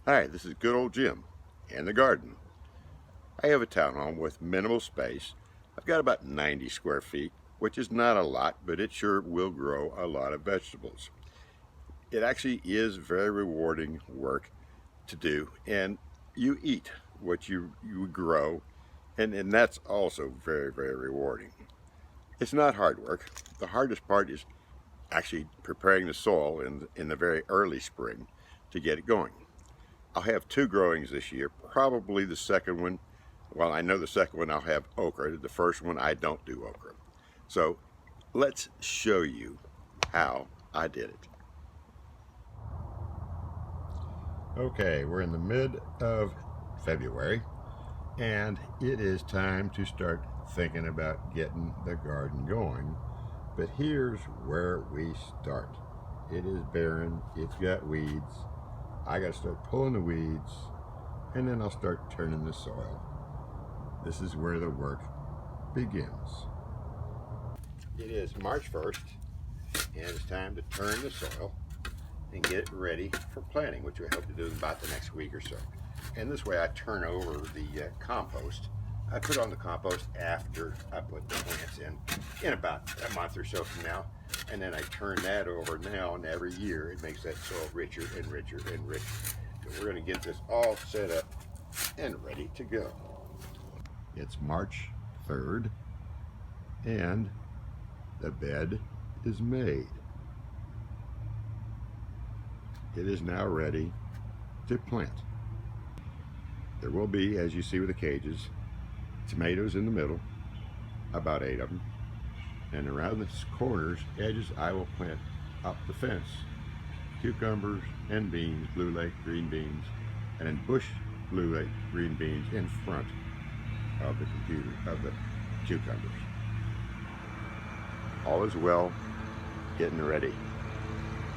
Hi, this is good old Jim in the garden. I have a townhome with minimal space. I've got about 90 square feet, which is not a lot, but it sure will grow a lot of vegetables. It actually is very rewarding work to do, and you eat what you grow, and that's also very, very rewarding. It's not hard work. The hardest part is actually preparing the soil in the very early spring to get it going. I'll have two growings this year. Probably the second one, well, I know the second one I'll have okra. The first one I don't do okra. So let's show you how I did it. Okay, we're in the mid of February, and it is time to start thinking about getting the garden going. But here's where we start. It is barren, it's got weeds. I gotta start pulling the weeds, and then I'll start turning the soil. This is where the work begins. It is March 1st, and it's time to turn the soil and get it ready for planting, which we hope to do in about the next week or so. And this way I turn over the compost. I put on the compost after I put the plants in about a month or so from now. And then I turn that over now, and every year it makes that soil richer and richer and richer. So we're going to get this all set up and ready to go. It's March 3rd, and the bed is made. It is now ready to plant. There will be, as you see with the cages, tomatoes in the middle, about 8 of them, and around the corners, edges, I will plant up the fence cucumbers and beans, blue lake green beans, and then bush blue lake green beans in front of the cucumbers. All is well, getting ready,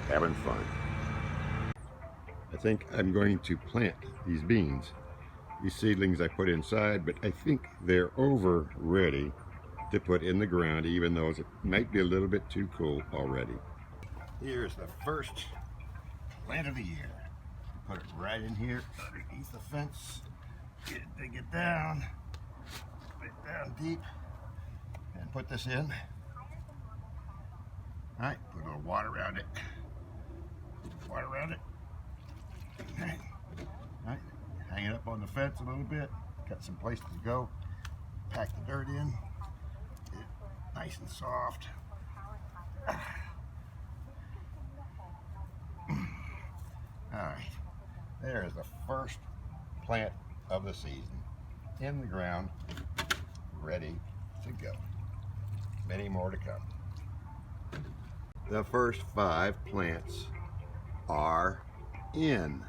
having fun. I think I'm going to plant these beans. These seedlings I put inside, but I think they're over ready to put in the ground, even though it might be a little bit too cool already. Here's the first plant of the year. Put it right in here underneath the fence. Dig it down, put it down deep, and put this in. All right, put a little water around it. Water around it. All right, hang it up on the fence a little bit. Got some places to go. Pack the dirt in. Get it nice and soft. All right, there's the first plant of the season in the ground, ready to go. Many more to come. The first 5 plants are in.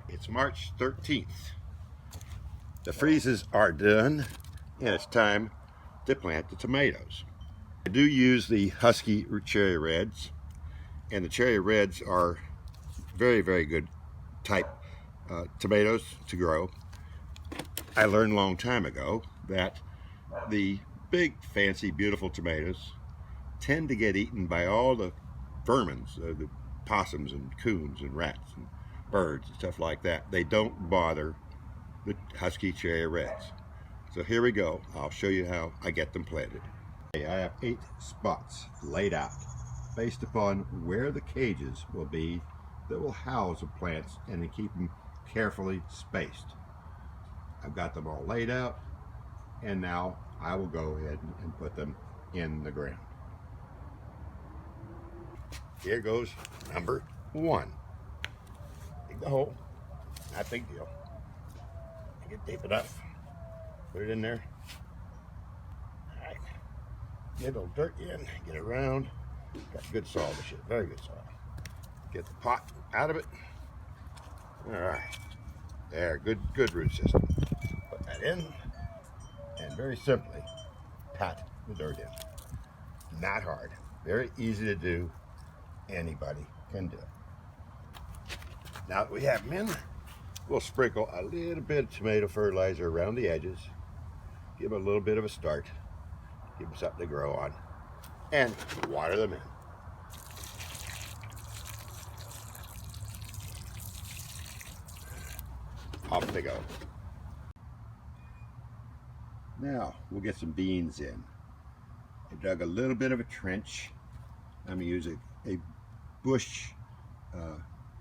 It's March 13th. The freezes are done, and it's time to plant the tomatoes. I do use the Husky Cherry Reds, and the Cherry Reds are very, very good type tomatoes to grow. I learned a long time ago that the big, fancy, beautiful tomatoes tend to get eaten by all the vermins, the possums and coons and rats and birds and stuff like that. They don't bother the Husky Cherry Reds. So here we go. I'll show you how I get them planted. Okay, I have 8 spots laid out based upon where the cages will be that will house the plants and to keep them carefully spaced. I've got them all laid out, and now I will go ahead and put them in the ground. Here goes number 1. Dig the hole, not a big deal. Make it deep enough. Put it in there. All right. Get a little dirt in, get it around. Got good soil this year, very good soil. Get the pot out of it. All right. There, good root system. Put that in, and very simply, pat the dirt in. Not hard, very easy to do. Anybody can do it. Now that we have them in, we'll sprinkle a little bit of tomato fertilizer around the edges. Give them a little bit of a start. Give them something to grow on. And water them in. off they go. Now we'll get some beans in. I dug a little bit of a trench. I'm going to use a bush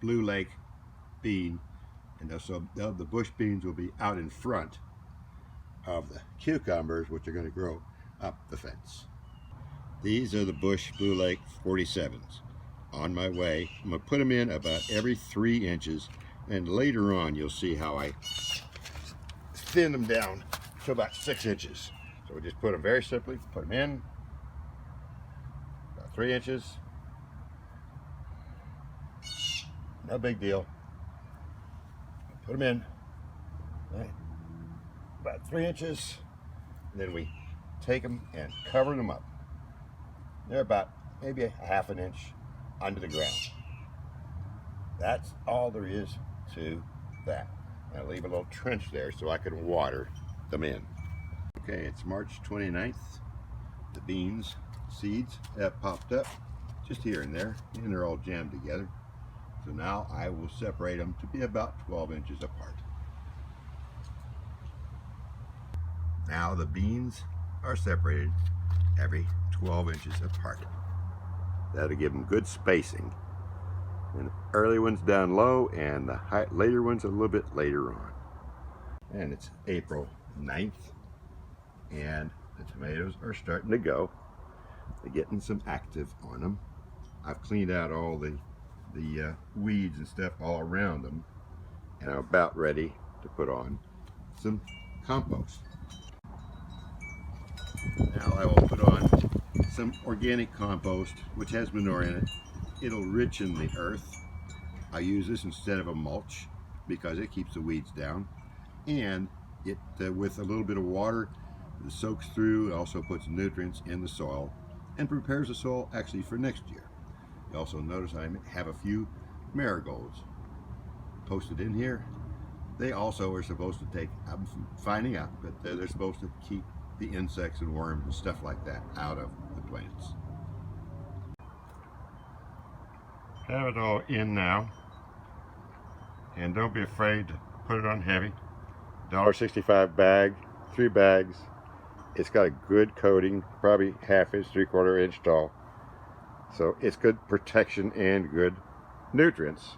Blue Lake bean, and so the bush beans will be out in front of the cucumbers, which are going to grow up the fence. These are the Bush Blue Lake 47s. On my way, I'm going to put them in about every 3 inches, and later on you'll see how I thin them down to about 6 inches. So we just put them very simply, put them in about 3 inches. No big deal. Put them in, right, about 3 inches, and then we take them and cover them up. They're about maybe a ½ an inch under the ground. That's all there is to that. I'll leave a little trench there so I can water them in. Okay, it's March 29th. The beans seeds have popped up just here and there, and they're all jammed together. So now I will separate them to be about 12 inches apart. Now the beans are separated every 12 inches apart. That'll give them good spacing. And the early ones down low and the later ones a little bit later on. And it's April 9th, and the tomatoes are starting to go. They're getting some active on them. I've cleaned out all the weeds and stuff all around them, and I'm about ready to put on some compost. Now I will put on some organic compost, which has manure in it. It'll richen the earth. I use this instead of a mulch because it keeps the weeds down, and it with a little bit of water, it soaks through. It also puts nutrients in the soil and prepares the soil actually for next year. You also notice I have a few marigolds posted in here. They also are supposed to take, I'm finding out, but they're supposed to keep the insects and worms and stuff like that out of the plants. Have it all in now, and don't be afraid to put it on heavy. $1.65 bag, 3 bags. It's got a good coating, probably ½ inch, 3/4 inch tall. So it's good protection and good nutrients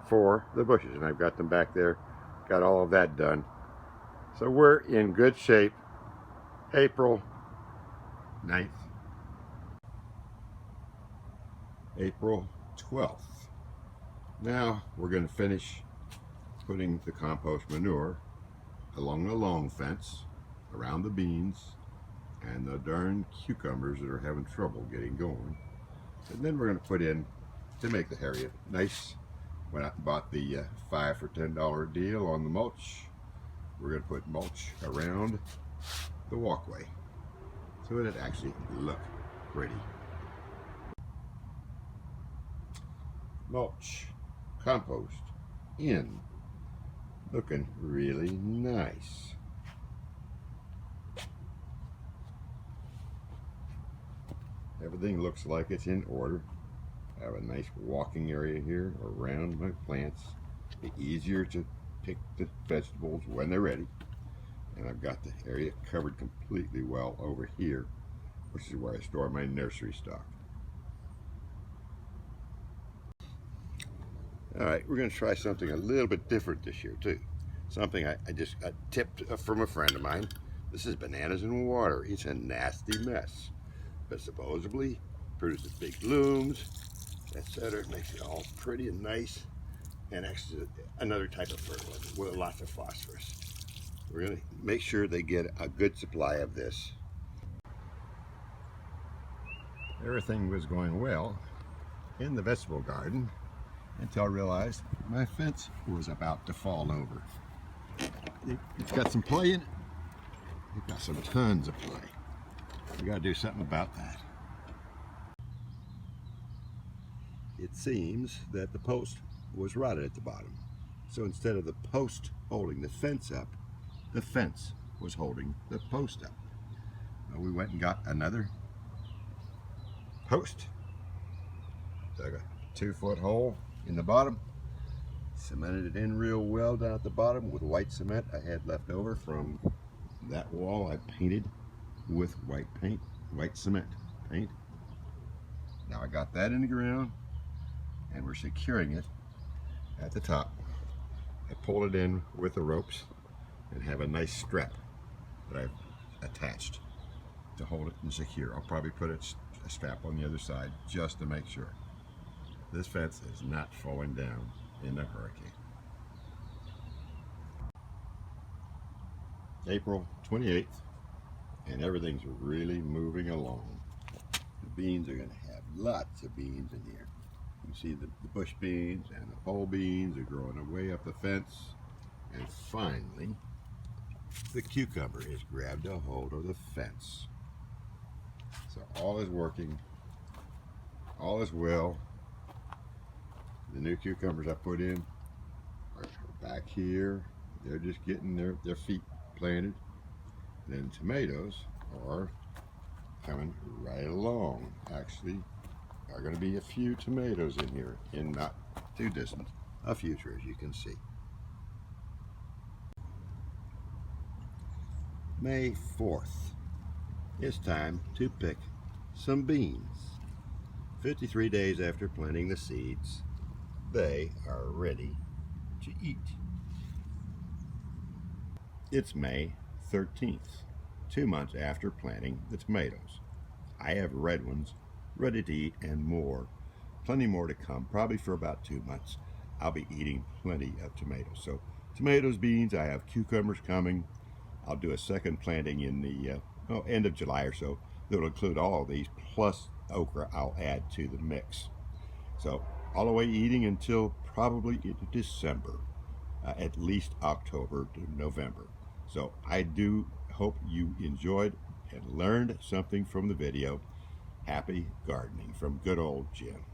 for the bushes. And I've got them back there, got all of that done. So we're in good shape. April 9th. April 12th. Now we're going to finish putting the compost manure along the long fence, around the beans, and the darn cucumbers that are having trouble getting going. And then we're going to put in, to make the area nice, when I bought the 5 for $10 deal on the mulch, we're going to put mulch around the walkway so that it actually look pretty. Mulch, compost in, looking really nice. Everything looks like it's in order. I have a nice walking area here around my plants. Be easier to pick the vegetables when they're ready. And I've got the area covered completely well over here, which is where I store my nursery stock. Alright, we're going to try something a little bit different this year too. Something I just got tipped from a friend of mine. This is bananas in water. It's a nasty mess, but supposedly produces big blooms, etc. It makes it all pretty and nice, and actually another type of fertilizer with lots of phosphorus. We're going to make sure they get a good supply of this. Everything was going well in the vegetable garden until I realized my fence was about to fall over. It's got some play in it. It's got some tons of play. We got to do something about that. It seems that the post was rotted at the bottom. So instead of the post holding the fence up, the fence was holding the post up. We went and got another post. Dug a 2-foot hole in the bottom, Cemented it in real well down at the bottom with white cement I had left over from that wall I painted with white cement paint. Now I got that in the ground and we're securing it at the top. I pulled it in with the ropes and have a nice strap that I've attached to hold it and secure. I'll probably put a strap on the other side just to make sure. This fence is not falling down in a hurricane. April 28th, and everything's really moving along. The beans are going to have lots of beans in here. You can see the bush beans and the pole beans are growing way up the fence. And finally, the cucumber has grabbed a hold of the fence. So all is working, all is well. The new cucumbers I put in are back here. They're just getting their feet planted. Then tomatoes are coming right along. Actually, there are going to be a few tomatoes in here in not too distant a future, as you can see. May 4th. It's time to pick some beans. 53 days after planting the seeds, they are ready to eat. It's May 13th, 2 months after planting the tomatoes. I have red ones ready to eat and more, plenty more to come, probably for about 2 months. I'll be eating plenty of tomatoes. So tomatoes, beans, I have cucumbers coming. I'll do a second planting in the end of July or so. That'll include all of these, plus okra I'll add to the mix. So all the way eating until probably into December, at least October to November. So I do hope you enjoyed and learned something from the video. Happy gardening from good old Jim.